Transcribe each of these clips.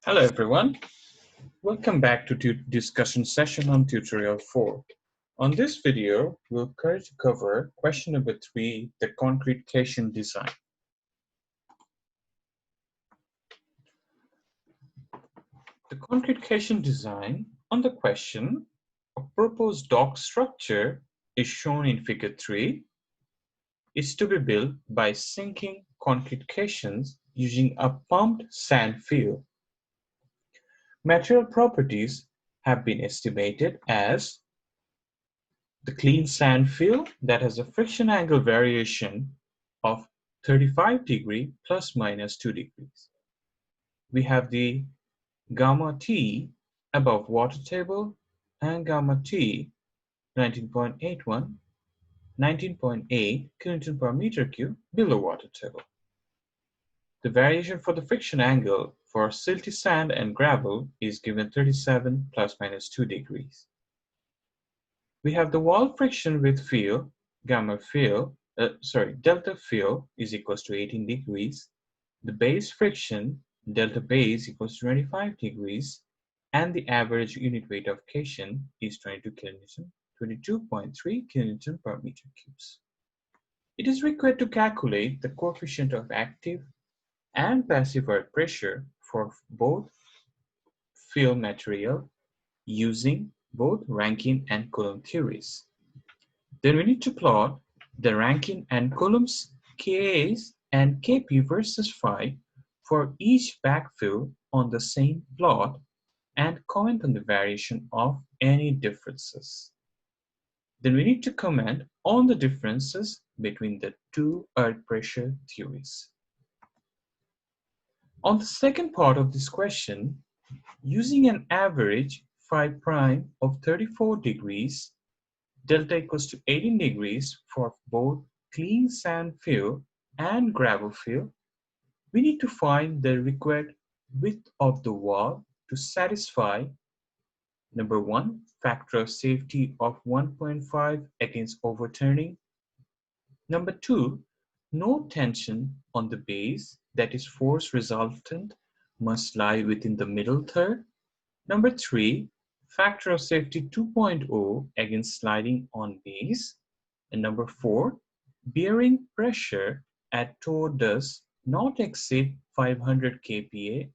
Hello everyone, welcome back to discussion session on tutorial 4. On this video, we'll cover question number 3, the concrete caisson design. The concrete caisson design on the question, a proposed dock structure is shown in figure 3, is to be built by sinking concrete caissons using a pumped sand fill. Material properties have been estimated as the clean sand fill that has a friction angle variation of 35 degree plus minus 2 degrees. We have the gamma T above water table and gamma T 19.81, 19.8 kilonewton per meter cube below water table. The variation for the friction angle for silty sand and gravel is given 37 plus minus 2 degrees. We have the wall friction with fill, delta fill is equals to 18 degrees. The base friction, delta base equals to 25 degrees. And the average unit weight of caisson is 22.3 kilonewton per meter cubes. It is required to calculate the coefficient of active and passive earth pressure for both fill material using both Rankine and Coulomb theories. Then we need to plot the Rankine and Coulomb's Kas and Kp versus phi for each backfill on the same plot and comment on the variation of any differences. Then we need to comment on the differences between the two earth pressure theories. On the second part of this question, using an average phi prime of 34 degrees, delta equals to 18 degrees for both clean sand fill and gravel fill, we need to find the required width of the wall to satisfy number 1, factor of safety of 1.5 against overturning. Number 2, no tension on the base, that is force resultant must lie within the middle third. Number 3, factor of safety 2.0 against sliding on base. And number 4, bearing pressure at toe does not exceed 500 kPa,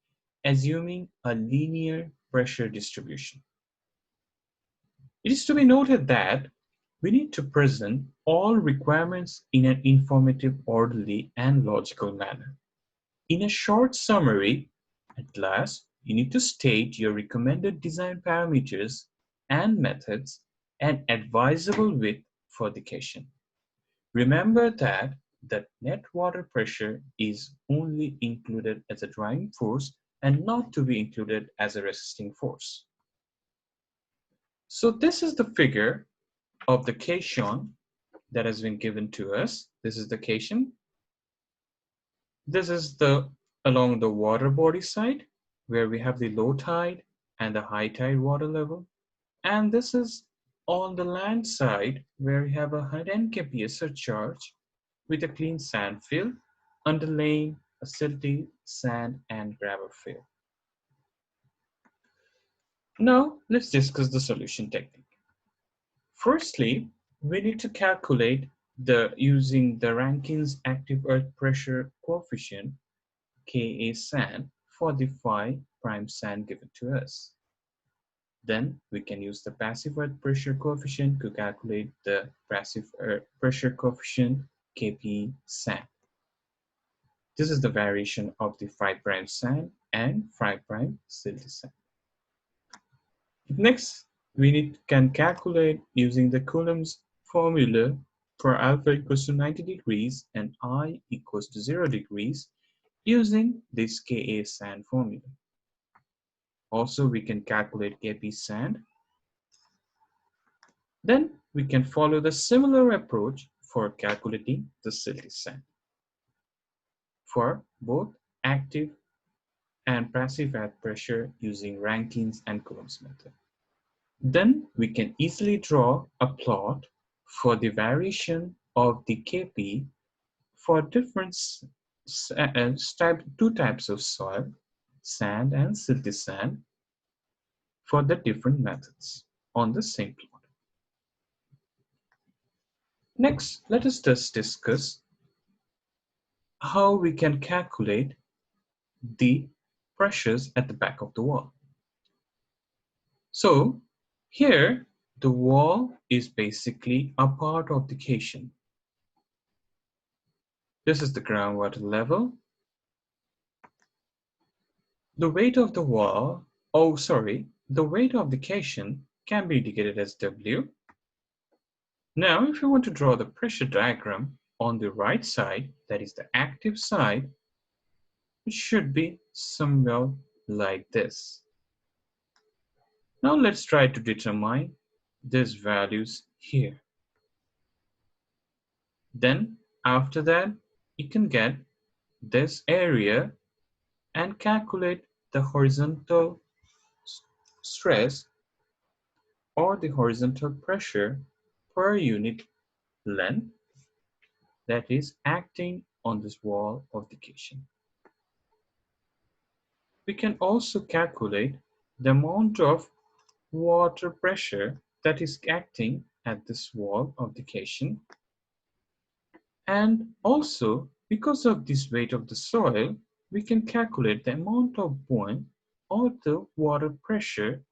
assuming a linear pressure distribution. It is to be noted that we need to present all requirements in an informative, orderly, and logical manner. In a short summary, at last, you need to state your recommended design parameters and methods and advisable width for the caisson. Remember that the net water pressure is only included as a driving force and not to be included as a resisting force. So this is the figure of the caisson that has been given to us. This is the caisson. This is along the water body side, where we have the low tide and the high tide water level. And this is on the land side, where we have a 110 kPa surcharge with a clean sand fill underlaying a silty sand and gravel fill. Now, let's discuss the solution technique. Firstly, we need to calculate using the Rankine's active earth pressure coefficient, Ka sand, for the phi prime sand given to us. Then we can use the passive earth pressure coefficient to calculate the passive earth pressure coefficient, Kp sand. This is the variation of the phi prime sand and phi prime silty sand. Next, we can calculate using the Coulomb's formula for alpha equals to 90 degrees and I equals to 0 degrees using this Ka sand formula. Also, we can calculate Kp sand. Then we can follow the similar approach for calculating the silty sand for both active and passive earth pressure using Rankine's and Coulomb's method. Then we can easily draw a plot for the variation of the Kp for different two types of soil, sand and silty sand for the different methods on the same plot. Next, let us just discuss how we can calculate the pressures at the back of the wall. So here the wall is basically a part of the caisson. This is the groundwater level. The weight of the wall, the weight of the caisson can be indicated as W. Now, if you want to draw the pressure diagram on the right side, that is the active side, it should be somewhere like this. Now let's try to determine these values here. Then after that, you can get this area and calculate the horizontal stress or the horizontal pressure per unit length that is acting on this wall of the caisson. We can also calculate the amount of water pressure that is acting at this wall of the caisson. And also, because of this weight of the soil, we can calculate the amount of buoyant or the water pressure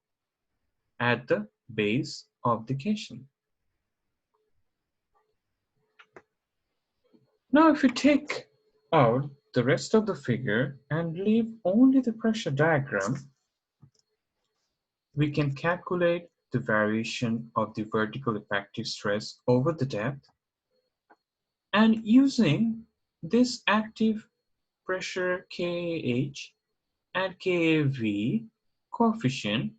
at the base of the caisson. Now, if we take out the rest of the figure and leave only the pressure diagram, we can calculate the variation of the vertical effective stress over the depth. And using this active pressure KAH and KAV coefficient,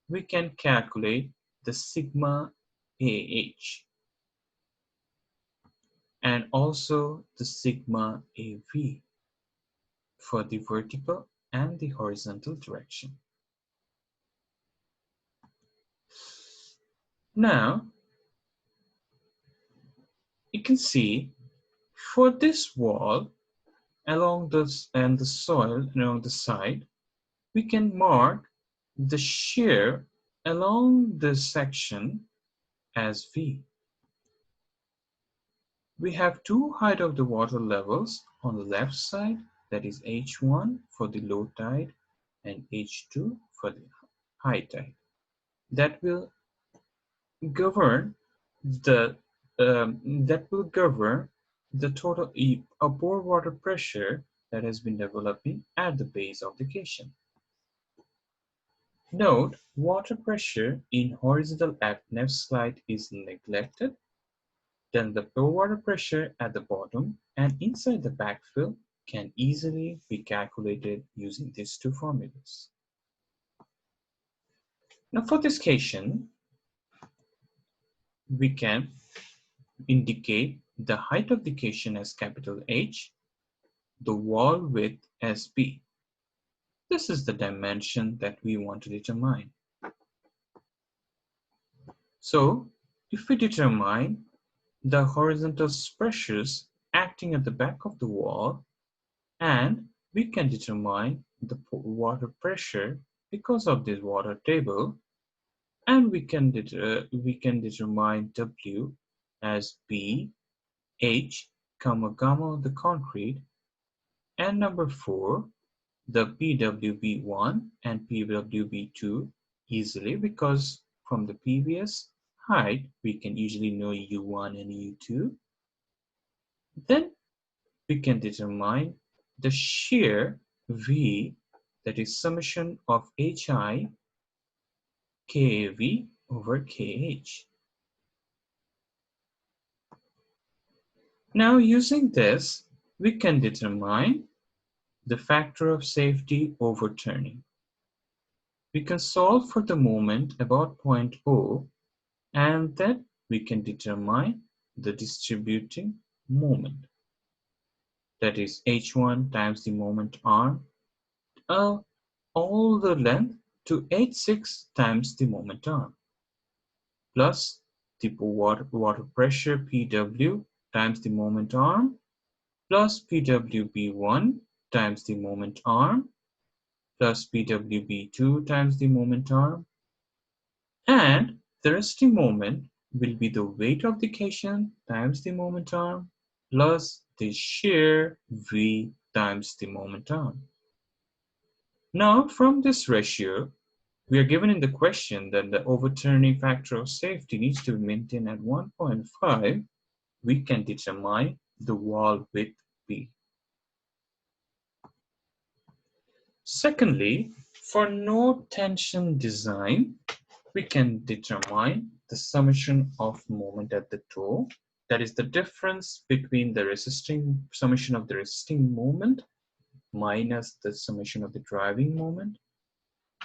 we can calculate the sigma AH and also the sigma AV for the vertical and the horizontal direction. Now, you can see for this wall along this and the soil along the side, we can mark the shear along this section as V. We have two height of the water levels on the left side, that is H1 for the low tide and H2 for the high tide. That will govern the total upward water pressure that has been developing at the base of the caisson. Note, water pressure in horizontal apnea slide is neglected. Then the pore water pressure at the bottom and inside the backfill can easily be calculated using these two formulas. Now for this caisson, we can indicate the height of the caisson as capital H, the wall width as B. This is the dimension that we want to determine. So if we determine the horizontal pressures acting at the back of the wall, and we can determine the water pressure because of this water table, and we can determine W as B, H, gamma the concrete, and number 4, the PWB1 and PWB2 easily, because from the previous height we can easily know U1 and U2. Then we can determine the shear V, that is summation of HI KAV over KH. Now using this, we can determine the factor of safety overturning. We can solve for the moment about point O, and then we can determine the distributing moment. That is H1 times the moment arm, all the length to H6 times the moment arm, plus the water pressure PW times the moment arm, plus PWB1 times the moment arm, plus PWB2 times the moment arm, and the resting moment will be the weight of the caisson times the moment arm plus the shear V times the moment arm. Now, from this ratio, we are given in the question that the overturning factor of safety needs to be maintained at 1.5. We can determine the wall width B. Secondly, for no tension design, we can determine the summation of moment at the toe. That is the difference between the summation of the resisting moment minus the summation of the driving moment.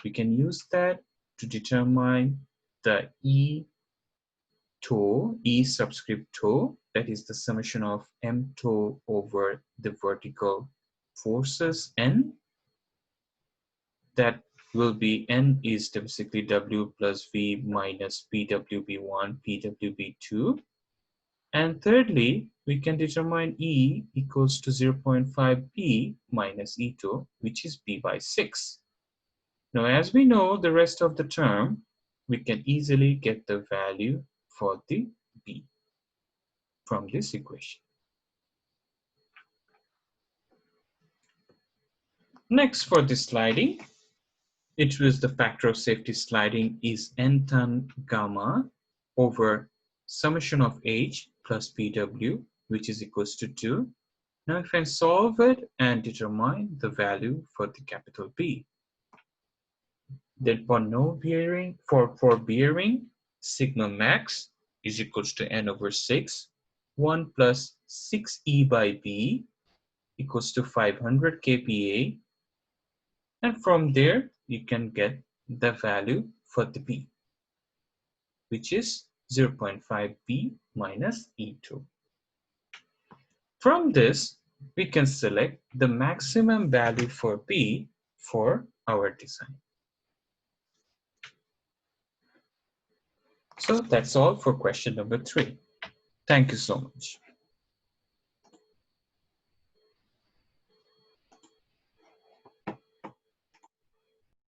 We can use that to determine the E toe, E subscript toe, that is the summation of M toe over the vertical forces N. That will be N is basically W plus V minus PWB1, PWB2. And thirdly, we can determine E equals to 0.5 B minus E2, which is B by 6. Now, as we know the rest of the term, we can easily get the value for the B from this equation. Next, for the sliding, it was the factor of safety sliding is n tan gamma over summation of H plus PW, which is equals to 2. Now, if I solve it and determine the value for the capital B, then for no bearing, for bearing, sigma max is equals to n over 6, 1 plus 6E by B equals to 500 kPa. And from there, you can get the value for the B, which is 0.5 B minus E2. From this, we can select the maximum value for B for our design. So that's all for question number 3. Thank you so much.